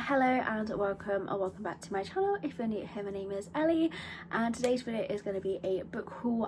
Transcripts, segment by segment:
Hello and welcome back to my channel. If you're new here, my name is Ellie and today's video is going to be a book haul.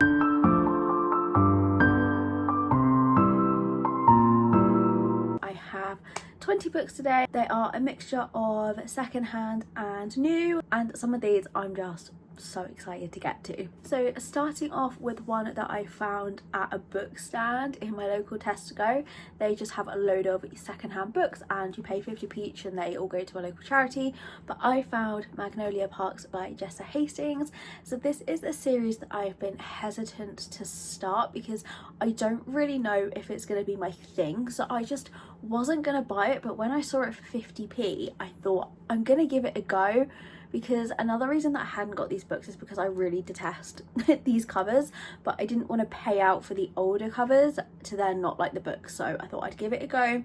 I have 20 books today. They are a mixture of secondhand and new, and some of these I'm just so excited to get to. So starting off with one that I found at a book stand in my local Tesco. They just have a load of secondhand books and you pay 50p each and they all go to a local charity. But I found Magnolia Parks by Jessa Hastings. So this is a series that I've been hesitant to start because I don't really know if it's going to be my thing, so I just wasn't going to buy it. But when I saw it for 50p I thought I'm going to give it a go, because another reason that I hadn't got these books is because I really detest these covers, but I didn't want to pay out for the older covers to then not like the book. So I thought I'd give it a go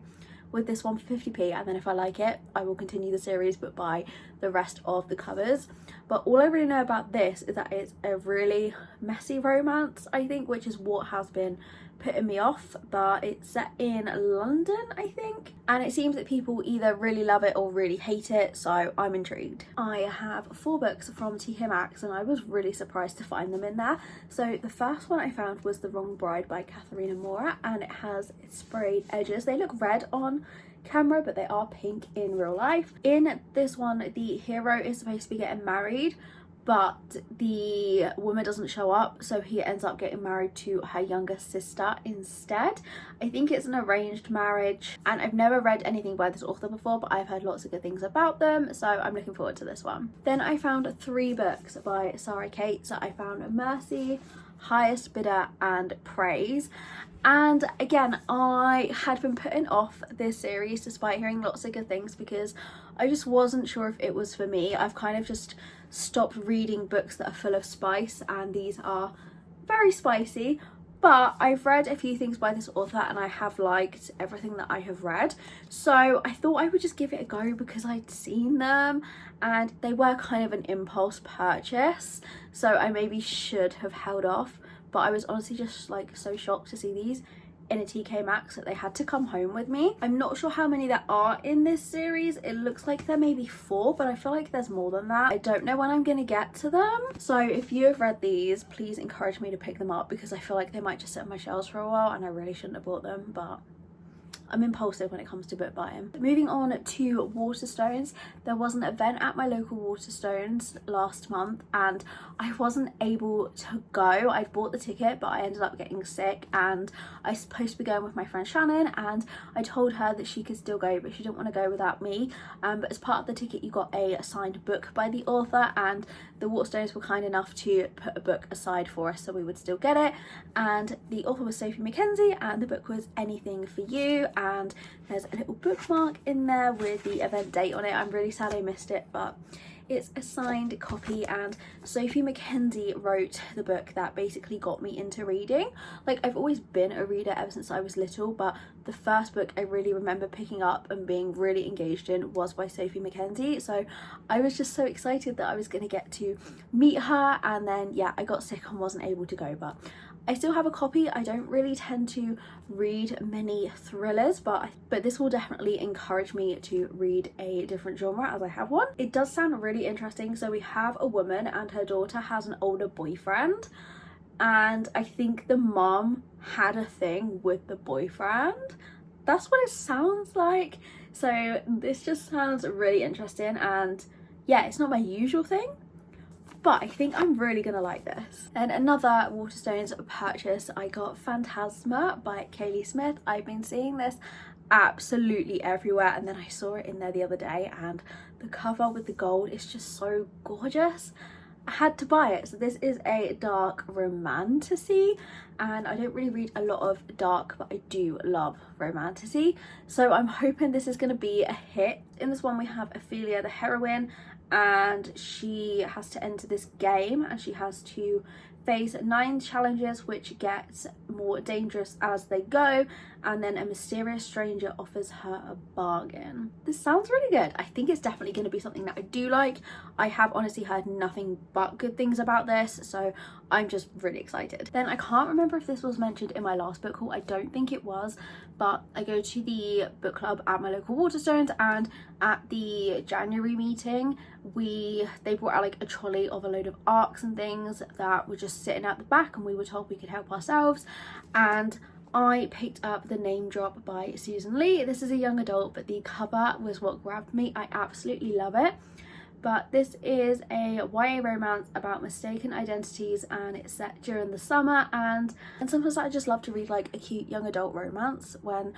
with this one for 50p, and then if I like it I will continue the series but buy the rest of the covers. But all I really know about this is that it's a really messy romance, I think, which is what has been putting me off. But it's set in London, I think, and it seems that people either really love it or really hate it, so I'm intrigued. I have 4 books from TK Maxx and I was really surprised to find them in there. So the first one I found was The Wrong Bride by Katharina Mora, and it has sprayed edges. They look red on camera but they are pink in real life. In this one the hero is supposed to be getting married, but the woman doesn't show up, so he ends up getting married to her younger sister instead. I think it's an arranged marriage, and I've never read anything by this author before, but I've heard lots of good things about them, so I'm looking forward to this one. Then I found 3 books by Sarah Kate. So I found Mercy, Highest Bidder and Praise. And again, I had been putting off this series despite hearing lots of good things because I just wasn't sure if it was for me. I've kind of just stopped reading books that are full of spice, and these are very spicy. But I've read a few things by this author and I have liked everything that I have read. So I thought I would just give it a go because I'd seen them and they were kind of an impulse purchase. So I maybe should have held off. But I was honestly just like so shocked to see these in a TK Maxx that they had to come home with me. I'm not sure how many there are in this series. It looks like there may be 4, but I feel like there's more than that. I don't know when I'm gonna get to them. So if you have read these, please encourage me to pick them up because I feel like they might just sit on my shelves for a while and I really shouldn't have bought them, but I'm impulsive when it comes to book buying. Moving on to Waterstones, there was an event at my local Waterstones last month and I wasn't able to go. I bought the ticket but I ended up getting sick, and I was supposed to be going with my friend Shannon, and I told her that she could still go but she didn't want to go without me. But as part of the ticket you got a signed book by the author, and the Waterstones were kind enough to put a book aside for us so we would still get it. And the author was Sophie Mackenzie and the book was Anything for You, and there's a little bookmark in there with the event date on it. I'm really sad I missed it, but it's a signed copy, and Sophie Mackenzie wrote the book that basically got me into reading. Like, I've always been a reader ever since I was little, but the first book I really remember picking up and being really engaged in was by Sophie Mackenzie. So I was just so excited that I was going to get to meet her, and then yeah, I got sick and wasn't able to go, but I still have a copy. I don't really tend to read many thrillers, but this will definitely encourage me to read a different genre as I have one. It does sound really interesting. So we have a woman and her daughter has an older boyfriend, and I think the mom had a thing with the boyfriend. That's what it sounds like. So this just sounds really interesting, and yeah, it's not my usual thing, but I think I'm really gonna like this. And another Waterstones purchase, I got Phantasma by Kaylee Smith. I've been seeing this absolutely everywhere, and then I saw it in there the other day, and the cover with the gold is just so gorgeous. I had to buy it. So this is a dark romantasy, and I don't really read a lot of dark, but I do love romantasy. So I'm hoping this is gonna be a hit. In this one we have Ophelia, the heroine, and she has to enter this game and she has to face 9 challenges which get more dangerous as they go, and then a mysterious stranger offers her a bargain. This sounds really good. I think it's definitely going to be something that I do like. I have honestly heard nothing but good things about this, so I'm just really excited. Then I can't remember if this was mentioned in my last book haul. I don't think it was, but I go to the book club at my local Waterstones, and at the January meeting they brought out like a trolley of a load of ARCs and things that were just sitting at the back, and we were told we could help ourselves, and I picked up The Name Drop by Susan Lee. This is a young adult, but the cover was what grabbed me. I absolutely love it. But this is a YA romance about mistaken identities, and it's set during the summer, and sometimes I just love to read like a cute young adult romance when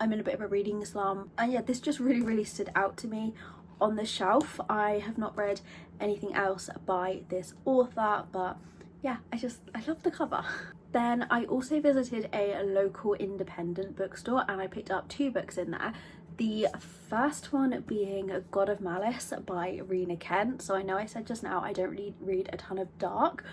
I'm in a bit of a reading slump. And yeah, this just really stood out to me on the shelf. I have not read anything else by this author, but yeah, I love the cover. Then I also visited a local independent bookstore, and I picked up 2 books in there. The first one being God of Malice by Rena Kent. So I know I said just now I don't really read a ton of dark,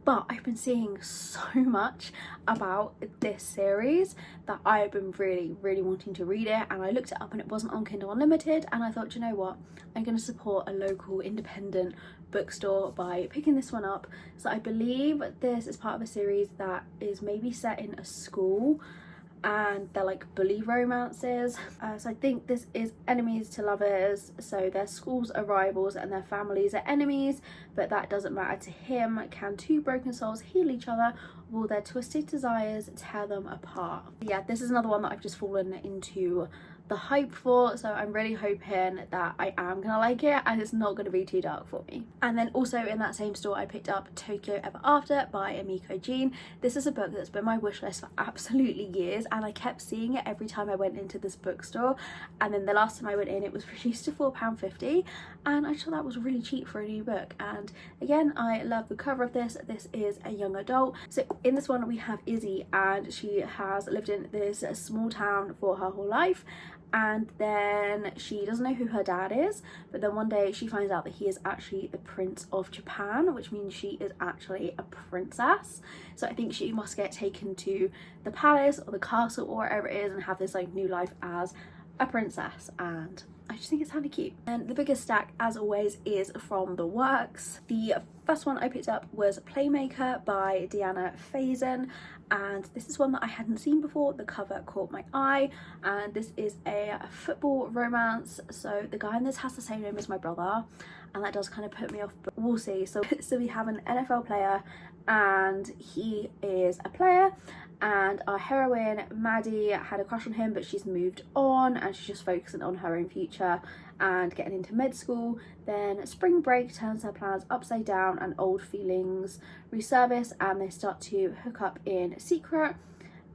but I've been seeing so much about this series that I have been really wanting to read it, and I looked it up and it wasn't on Kindle Unlimited, and I thought, you know what, I'm going to support a local independent bookstore by picking this one up. So I believe this is part of a series that is maybe set in a school, and they're like bully romances. So I think this is enemies to lovers, so their schools are rivals and their families are enemies, but that doesn't matter to him. Can 2 broken souls heal each other, or will their twisted desires tear them apart? Yeah, this is another one that I've just fallen into the hype for, so I'm really hoping that I am gonna like it and it's not gonna be too dark for me. And then also in that same store I picked up Tokyo Ever After by Emiko Jean. This is a book that's been my wish list for absolutely years, and I kept seeing it every time I went into this bookstore, and then the last time I went in it was reduced to £4.50, and I thought that was really cheap for a new book. And again, I love the cover of this. This is a young adult. So in this one we have Izzy, and she has lived in this small town for her whole life, and then she doesn't know who her dad is, but then one day she finds out that he is actually the Prince of Japan, which means she is actually a princess. So I think she must get taken to the palace or the castle or wherever it is and have this like new life as a princess, and I just think it's kind of cute. And the biggest stack, as always, is from the works. The first one I picked up was Playmaker by Deanna Faison, and this is one that I hadn't seen before. The cover caught my eye, and this is a football romance. So the guy in this has the same name as my brother, and that does kind of put me off, but we'll see. So we have an NFL player, and he is a player, and our heroine Maddie had a crush on him, but she's moved on and she's just focusing on her own future and getting into med school. Then spring break turns her plans upside down and old feelings resurface, and they start to hook up in secret.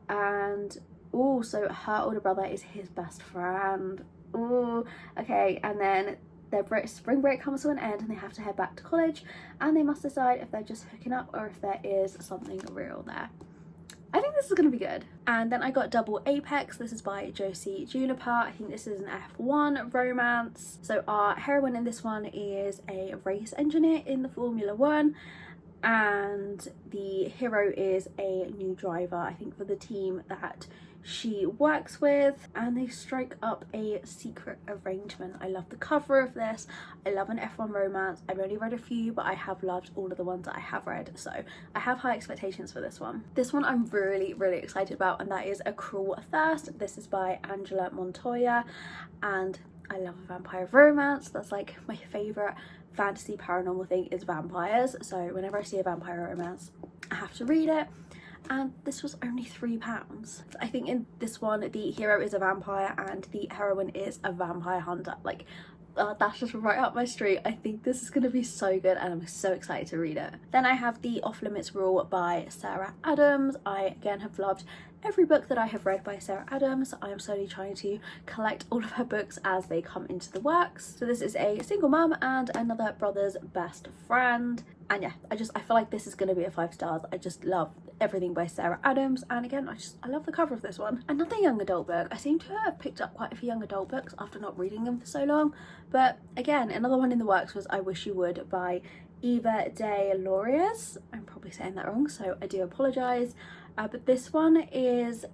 And also her older brother is his best friend. Ooh, okay. And then their spring break comes to an end and they have to head back to college, and they must decide if they're just hooking up or if there is something real there. I think this is going to be good. And then I got Double Apex. This is by Josie Juniper. I think this is an F1 romance. So our heroine in this one is a race engineer in the Formula 1, and the hero is a new driver, I think, for the team that she works with, and they strike up a secret arrangement. I love the cover of this. I love an F1 romance. I've only read a few, but I have loved all of the ones that I have read, so I have high expectations for this one. This one I'm really excited about, and that is A Cruel Thirst. This is by Angela Montoya, and I love a vampire romance. That's like my favourite fantasy paranormal thing is vampires, so whenever I see a vampire romance I have to read it. And this was only £3. I think in this one the hero is a vampire and the heroine is a vampire hunter. Like that's just right up my street. I think this is going to be so good, and I'm so excited to read it. Then I have The Off Limits Rule by Sarah Adams. I again have loved every book that I have read by Sarah Adams. I am slowly trying to collect all of her books as they come into the works. So this is a single mum and another brother's best friend, and yeah, I feel like this is going to be a 5 stars. I just love everything by Sarah Adams, and again I love the cover of this one. Another young adult book. I seem to have picked up quite a few young adult books after not reading them for so long, but again another one in the works was I Wish You Would by Eva de Lorias. I'm probably saying that wrong, so I do apologise. But this one is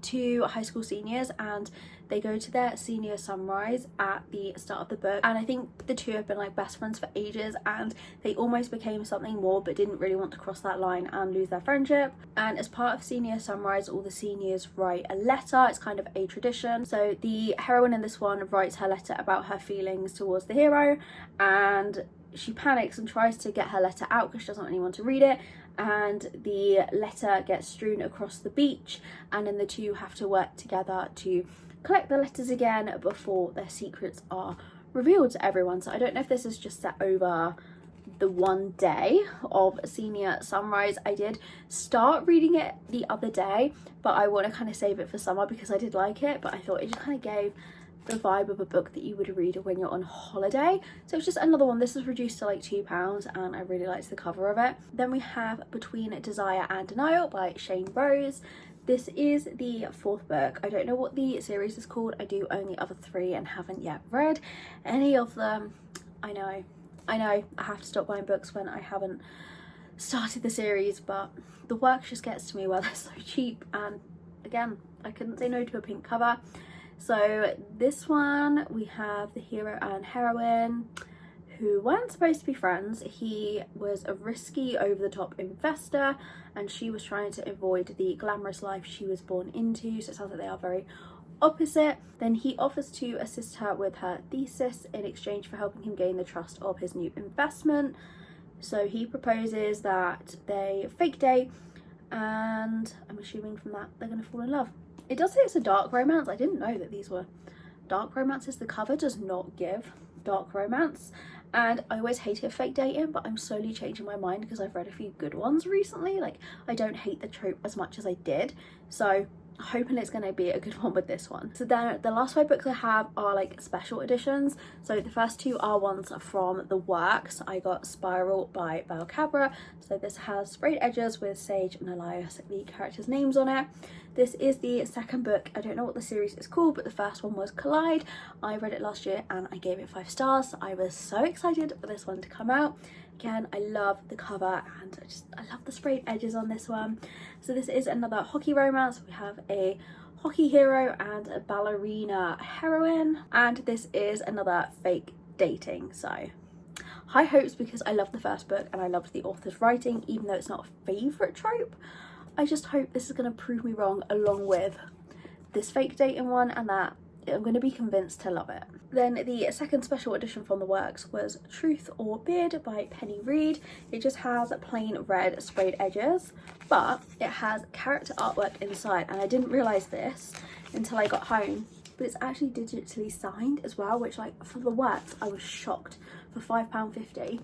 two high school seniors, and they go to their senior sunrise at the start of the book, and I think the two have been like best friends for ages, and they almost became something more but didn't really want to cross that line and lose their friendship. And as part of senior sunrise, all the seniors write a letter. It's kind of a tradition. So the heroine in this one writes her letter about her feelings towards the hero, and she panics and tries to get her letter out because she doesn't want anyone to read it, and the letter gets strewn across the beach, and then the two have to work together to collect the letters again before their secrets are revealed to everyone. So I don't know if this is just set over the one day of senior sunrise. I did start reading it the other day, but I want to kind of save it for summer because I did like it, but I thought it just kind of gave the vibe of a book that you would read when you're on holiday. So it's just another one. This was reduced to like £2 and I really liked the cover of it. Then we have Between Desire and Denial by Shane Rose. This is the fourth book. I don't know what the series is called. I do own the other three and haven't yet read any of them. I know I have to stop buying books when I haven't started the series, but the work just gets to me where they're so cheap, and again, I couldn't say no to a pink cover. So this one, we have the hero and heroine who weren't supposed to be friends. He was a risky, over-the-top investor and she was trying to avoid the glamorous life she was born into, so it sounds like they are very opposite. Then he offers to assist her with her thesis in exchange for helping him gain the trust of his new investment. So he proposes that they fake date, and I'm assuming from that they're going to fall in love. It does say it's a dark romance. I didn't know that these were dark romances. The cover does not give dark romance, and I always hated fake dating, but I'm slowly changing my mind because I've read a few good ones recently. Like, I don't hate the trope as much as I did, so hoping it's going to be a good one with this one. So then the last 5 books I have are like special editions. So the first 2 are ones from the works. I got Spiral by Belle Cabra. So this has sprayed edges with Sage and Elias, the characters' names on it. This is the second book. I don't know what the series is called, but the first one was Collide. I read it last year and I gave it 5 stars. I was so excited for this one to come out. Again, I love the cover and I love the sprayed edges on this one. So this is another hockey romance. We have a hockey hero and a ballerina heroine, and this is another fake dating. So high hopes because I love the first book and I loved the author's writing, even though it's not a favourite trope. I just hope this is going to prove me wrong along with this fake dating one, and that I'm going to be convinced to love it. Then the second special edition from the works was Truth or Beard by Penny Reid. It just has plain red sprayed edges, but it has character artwork inside, and I didn't realise this until I got home, but it's actually digitally signed as well, which, like, for the works I was shocked for £5.50.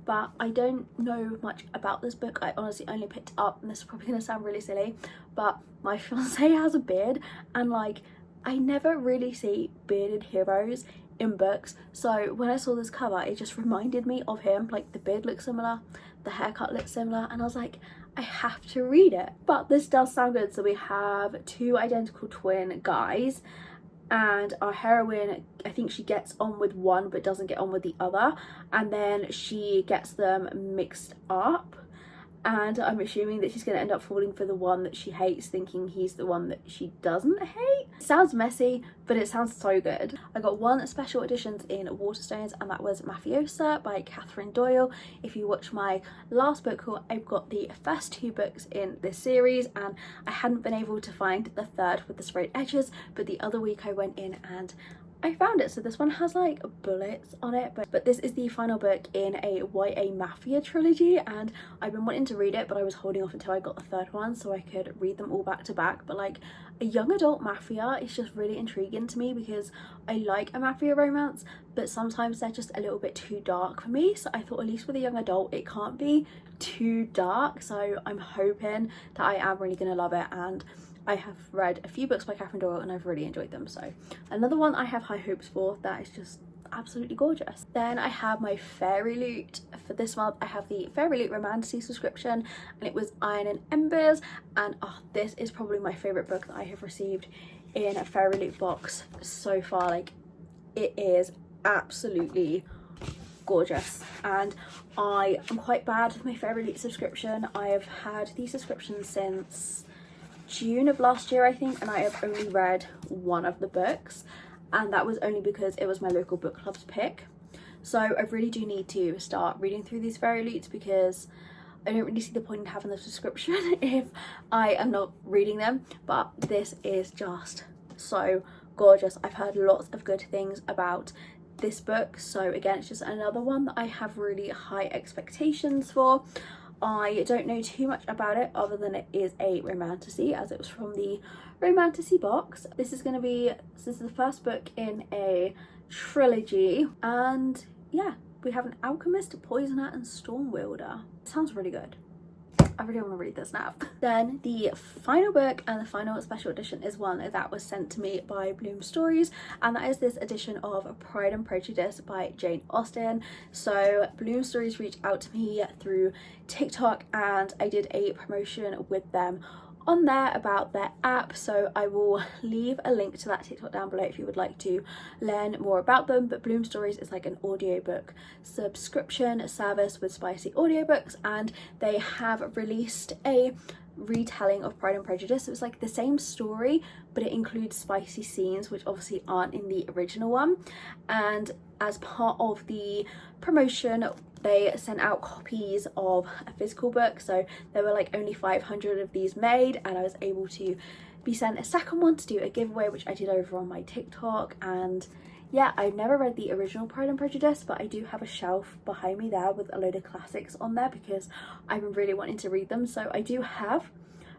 But I don't know much about this book. I honestly only picked it up, and this is probably going to sound really silly, but my fiance has a beard, and like, I never really see bearded heroes in books, so when I saw this cover it just reminded me of him. Like, the beard looks similar, the haircut looks similar, and I was like, I have to read it. But this does sound good. So we have 2 identical twin guys, and our heroine, I think she gets on with one but doesn't get on with the other, and then she gets them mixed up, and I'm assuming that she's going to end up falling for the one that she hates, thinking he's the one that she doesn't hate. It sounds messy, but it sounds so good. I got 1 special editions in Waterstones, and that was Mafiosa by Catherine Doyle. If you watch my last book haul, I've got the first 2 books in this series, and I hadn't been able to find the third with the sprayed edges, but the other week I went in and I found it. So this one has like bullets on it, but this is the final book in a YA Mafia trilogy, and I've been wanting to read it, but I was holding off until I got the third one so I could read them all back to back. But like, a young adult mafia is just really intriguing to me because I like a mafia romance, but sometimes they're just a little bit too dark for me. So I thought, at least with a young adult it can't be too dark, so I'm hoping that I am really gonna love it. And I have read a few books by Catherine Doyle and I've really enjoyed them, so another one I have high hopes for that is just absolutely gorgeous. Then I have my Fairy Loot. For this month I have the Fairy Loot Romantasy subscription, and it was Iron and Embers, and this is probably my favourite book that I have received in a Fairy Loot box so far. Like, it is absolutely gorgeous, and I am quite bad with my Fairy Loot subscription. I have had the subscription since June of last year, I think, and I have only read one of the books, and that was only because it was my local book club's pick. So I really do need to start reading through these fairy lutes, because I don't really see the point in having the subscription if I am not reading them. But this is just so gorgeous. I've heard lots of good things about this book, so again, it's just another one that I have really high expectations for. I don't know too much about it other than it is a romantasy, as it was from the Romantasy box. This is the first book in a trilogy, and yeah, we have an alchemist, a poisoner, and storm wielder. Sounds really good. I really want to read this now. Then the final book and the final special edition is one that was sent to me by Bloom Stories, and that is this edition of Pride and Prejudice by Jane Austen. So Bloom Stories reached out to me through TikTok, and I did a promotion with them on there about their app, so I will leave a link to that TikTok down below if you would like to learn more about them. But Bloom Stories is like an audiobook subscription service with spicy audiobooks, and they have released a retelling of Pride and Prejudice. So it's like the same story, but it includes spicy scenes which obviously aren't in the original one. And as part of the promotion, they sent out copies of a physical book, so there were like only 500 of these made, and I was able to be sent a second one to do a giveaway, which I did over on my TikTok. And yeah, I've never read the original Pride and Prejudice, but I do have a shelf behind me there with a load of classics on there because I've been really wanting to read them. So I do have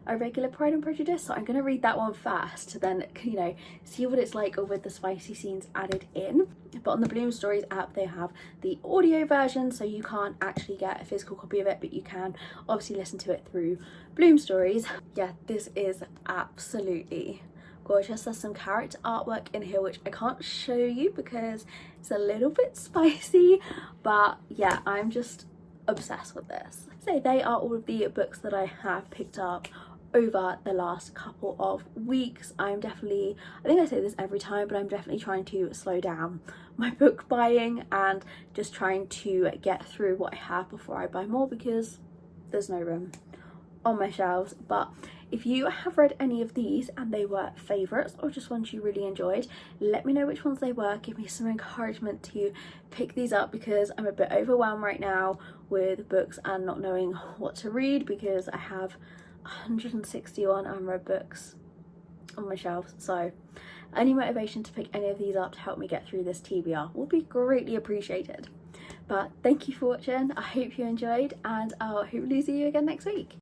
a regular Pride and Prejudice, so I'm going to read that one first to then, you know, see what it's like with the spicy scenes added in. But on the Bloom Stories app, they have the audio version, so you can't actually get a physical copy of it, but you can obviously listen to it through Bloom Stories. Yeah, this is absolutely gorgeous. There's some character artwork in here which I can't show you because it's a little bit spicy, but yeah, I'm just obsessed with this. So they are all of the books that I have picked up over the last couple of weeks. I think I say this every time, but I'm definitely trying to slow down my book buying and just trying to get through what I have before I buy more, because there's no room on my shelves. But if you have read any of these and they were favourites or just ones you really enjoyed, let me know which ones they were. Give me some encouragement to pick these up, because I'm a bit overwhelmed right now with books and not knowing what to read, because I have 161 unread books on my shelves. So any motivation to pick any of these up to help me get through this TBR will be greatly appreciated. But thank you for watching. I hope you enjoyed, and I'll hopefully see you again next week.